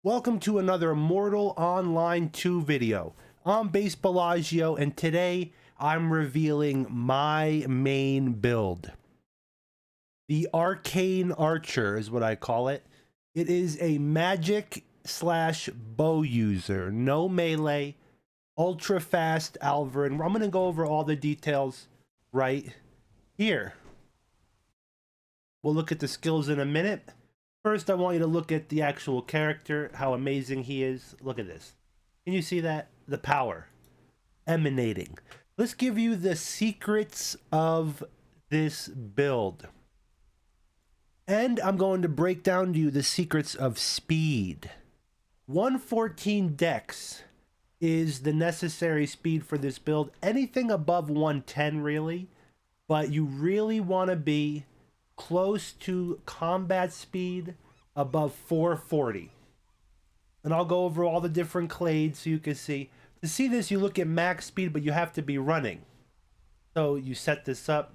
Welcome to another Mortal Online 2 video. I'm Base Bellagio, and today I'm revealing my main build. The Arcane Archer is what I call it. It is a magic / bow user, no melee, ultra fast Alvarin. I'm going to go over all the details right here. We'll look at the skills in a minute. First, I want you to look at the actual character, how amazing he is. Look at this. Can you see that? The power emanating. Let's give you the secrets of this build. And I'm going to break down to you the secrets of speed. 114 dex is the necessary speed for this build. Anything above 110 really, but you really want to be close to combat speed above 440. And I'll go over all the different clades so you can see. To see this, you look at max speed, but you have to be running. So you set this up,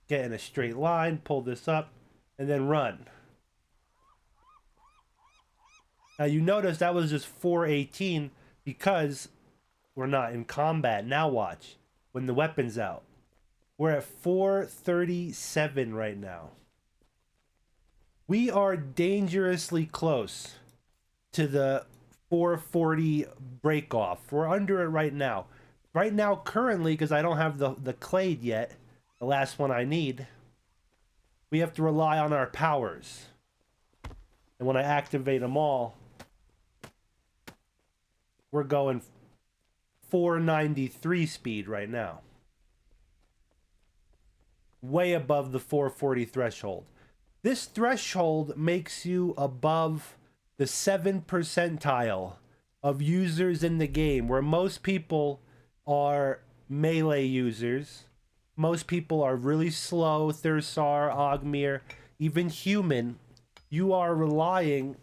get in a straight line, pull this up, and then run. Now you notice that was just 418 because we're not in combat. Now watch, when the weapon's out. We're at 437 right now. We are dangerously close to the 440 break off. We're under it right now. Right now, currently, because I don't have the clade yet, the last one I need, we have to rely on our powers. And when I activate them all, we're going 493 speed right now. Way above the 440 threshold. This threshold makes you above the 7th percentile of users in the game, where most people are melee users. Most people are really slow, Thursar, Ogmir, even human. You are relying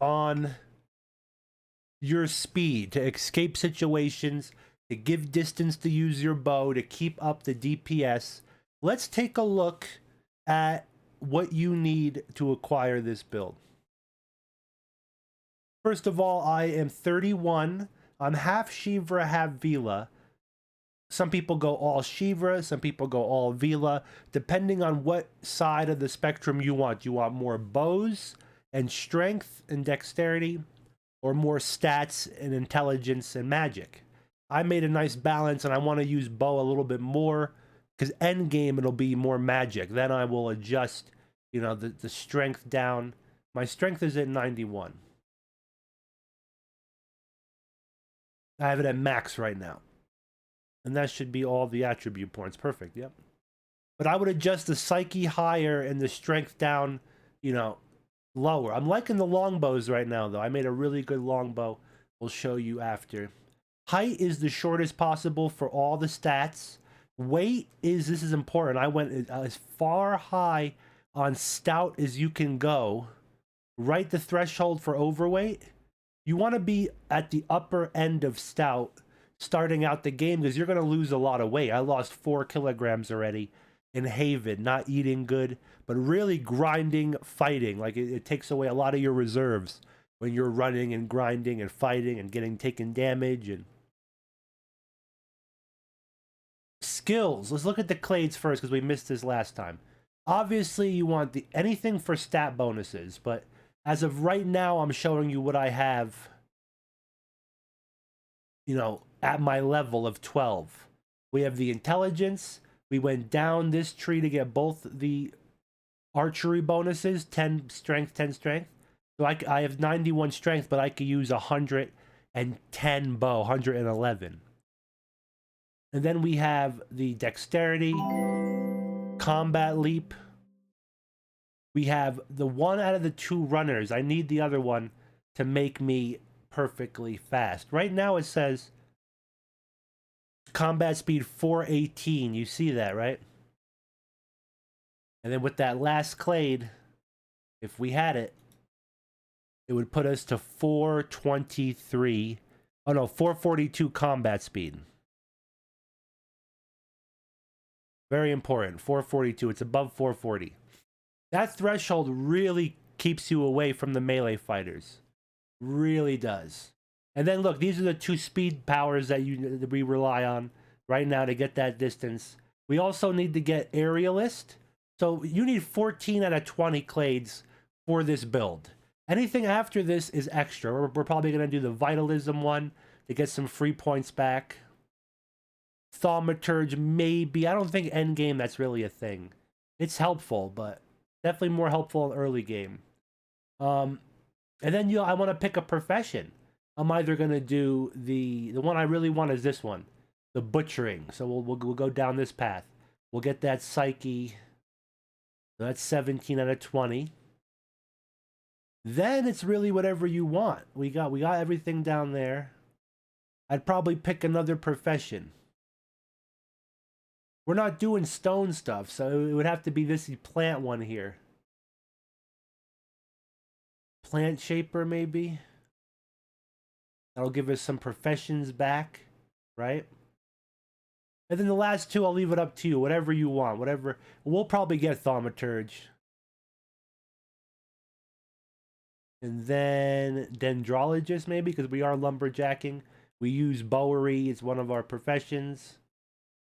on your speed to escape situations, to give distance to use your bow, to keep up the DPS. Let's take a look at what you need to acquire this build. First of all, I am 31. I'm half Shivra, half Vila. Some people go all Shivra, some people go all Vila, depending on what side of the spectrum you want. You want more bows and strength and dexterity, or more stats and intelligence and magic. I made a nice balance, and I want to use bow a little bit more, because end game it'll be more magic. Then I will adjust, you know, the strength down. My strength is at 91. I have it at max right now. And that should be all the attribute points. Perfect, yep. But I would adjust the psyche higher and the strength down, you know, lower. I'm liking the longbows right now, though. I made a really good longbow. We'll show you after. Height is the shortest possible for all the stats. Weight is, this is important. I went as far high on stout as you can go. Right the threshold for overweight. You want to be at the upper end of stout starting out the game, because you're going to lose a lot of weight. I lost 4 kilograms already in Haven, not eating good, but really grinding, fighting. Like it takes away a lot of your reserves when you're running and grinding and fighting and taking damage. And skills. Let's look at the clades first, because we missed this last time. Obviously, you want anything for stat bonuses, but as of right now, I'm showing you what I have, you know, at my level of 12. We have the intelligence. We went down this tree to get both the archery bonuses, 10 strength, 10 strength. So I have 91 strength, but I could use 110 bow, 111. And then we have the dexterity, combat leap. We have the one out of the 2 runners. I need the other one to make me perfectly fast. Right now it says combat speed 418. You see that, right? And then with that last clade, if we had it, it would put us to 423. Oh no, 442 combat speed. Very important. 442. It's above 440. That threshold really keeps you away from the melee fighters. Really does. And then look, these are the 2 speed powers that we rely on right now to get that distance. We also need to get Aerialist. So you need 14 out of 20 clades for this build. Anything after this is extra. We're probably going to do the Vitalism one to get some free points back. Thaumaturge, maybe. I don't think endgame that's really a thing. It's helpful, but definitely more helpful in early game. And then I want to pick a profession. I'm either going to do the one I really want is this one, the butchering. So we'll go down this path. We'll get that psyche. So that's 17 out of 20. Then it's really whatever you want. We got everything down there. I'd probably pick another profession. We're not doing stone stuff, so it would have to be this plant one here. Plant shaper, maybe. That'll give us some professions back, right? And then the last 2, I'll leave it up to you. Whatever you want, whatever. We'll probably get Thaumaturge. And then Dendrologist, maybe, because we are lumberjacking. We use Bowery. It's one of our professions.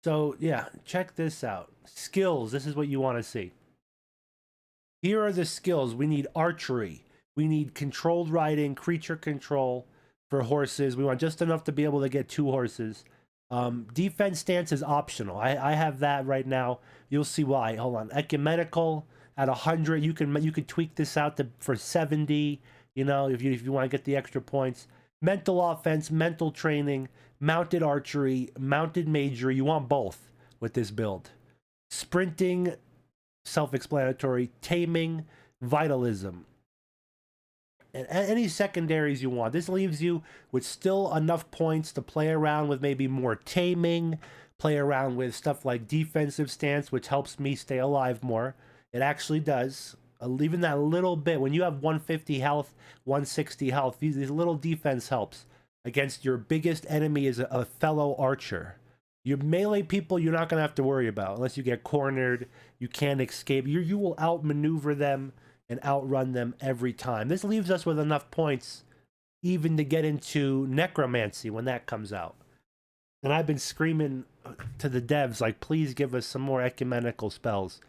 So, yeah, check this out. Skills. This is what you want to see. Here are the skills. We need archery. We need controlled riding, creature control for horses. We want just enough to be able to get 2 horses. Defense stance is optional. I have that right now. You'll see why. Hold on. Ecumenical at 100. You could tweak this out for 70. You know, if you want to get the extra points. Mental offense, mental training, mounted archery, mounted magery. You want both with this build. Sprinting, self-explanatory. Taming, vitalism. And any secondaries you want. This leaves you with still enough points to play around with maybe more taming, play around with stuff like defensive stance, which helps me stay alive more. It actually does. Even that little bit, when you have 150 health, 160 health, these little defense helps against your biggest enemy is a fellow archer. Your melee people, you're not going to have to worry about unless you get cornered. You can't escape. You will outmaneuver them and outrun them every time. This leaves us with enough points even to get into necromancy when that comes out. And I've been screaming to the devs, like, please give us some more ecumenical spells.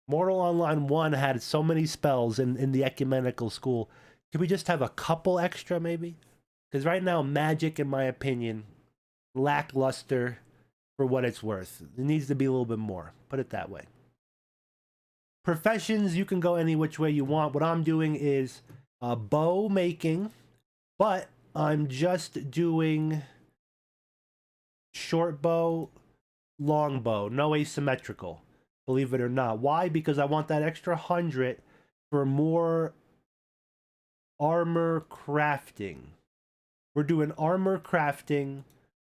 Mortal Online 1 had so many spells in the ecumenical school. Could we just have a couple extra, maybe? Because right now, magic, in my opinion, lackluster for what it's worth. It needs to be a little bit more. Put it that way. Professions, you can go any which way you want. What I'm doing is bow making, but I'm just doing short bow, long bow, no asymmetrical, believe it or not. Why? Because I want that extra 100 for more armor crafting. We're doing armor crafting,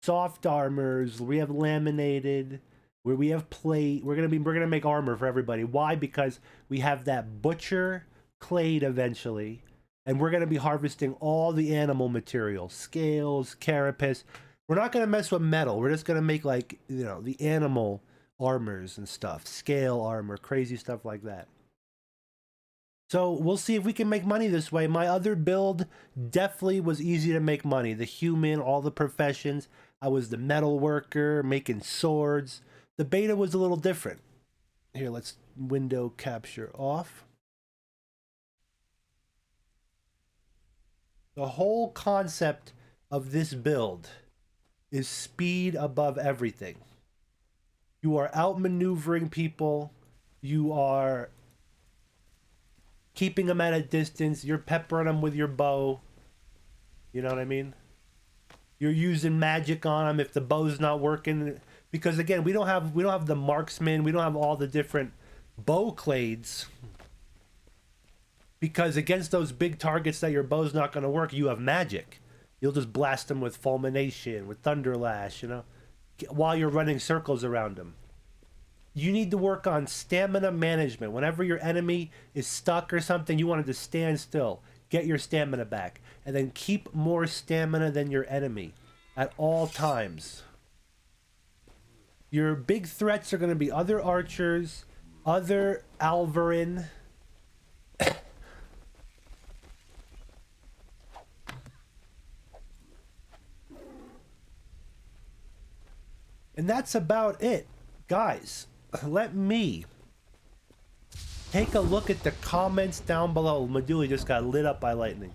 soft armors, we have laminated, where we have plate. We're gonna make armor for everybody. Why? Because we have that butcher clade eventually, and we're gonna be harvesting all the animal materials, scales, carapace. We're not gonna mess with metal. We're just gonna make, like, you know, the animal armors and stuff, scale armor, crazy stuff like that. So we'll see if we can make money this way. My other build definitely was easy to make money. The human, all the professions. I was the metal worker, making swords. The beta was a little different. Here, let's window capture off. The whole concept of this build is speed above everything. You are outmaneuvering people. You are keeping them at a distance. You're peppering them with your bow. You know what I mean? You're using magic on them if the bow's not working. Because again, we don't have the marksman. We don't have all the different bow clades. Because against those big targets that your bow's not going to work, you have magic. You'll just blast them with fulmination, with thunderlash, you know, while you're running circles around them. You need to work on stamina management. Whenever your enemy is stuck or something, you want it to stand still. Get your stamina back. And then keep more stamina than your enemy at all times. Your big threats are going to be other archers, other Alvarin. And that's about it. Guys, let me take a look at the comments down below. Meduli just got lit up by lightning.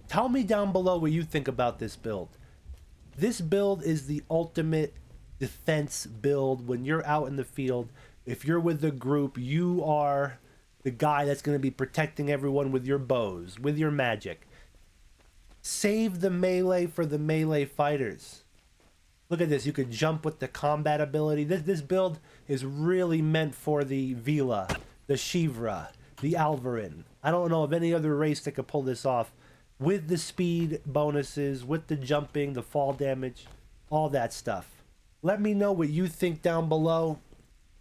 Tell me down below what you think about this build. This build is the ultimate defense build when you're out in the field. If you're with the group, you are the guy that's going to be protecting everyone with your bows, with your magic. Save the melee for the melee fighters. Look at this. You could jump with the combat ability. This build is really meant for the Vila, the Shivra, the Alvarin. I don't know of any other race that could pull this off with the speed bonuses, with the jumping, the fall damage, all that stuff. Let me know what you think down below.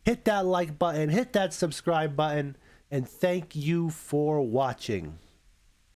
Hit that like button, hit that subscribe button, and thank you for watching.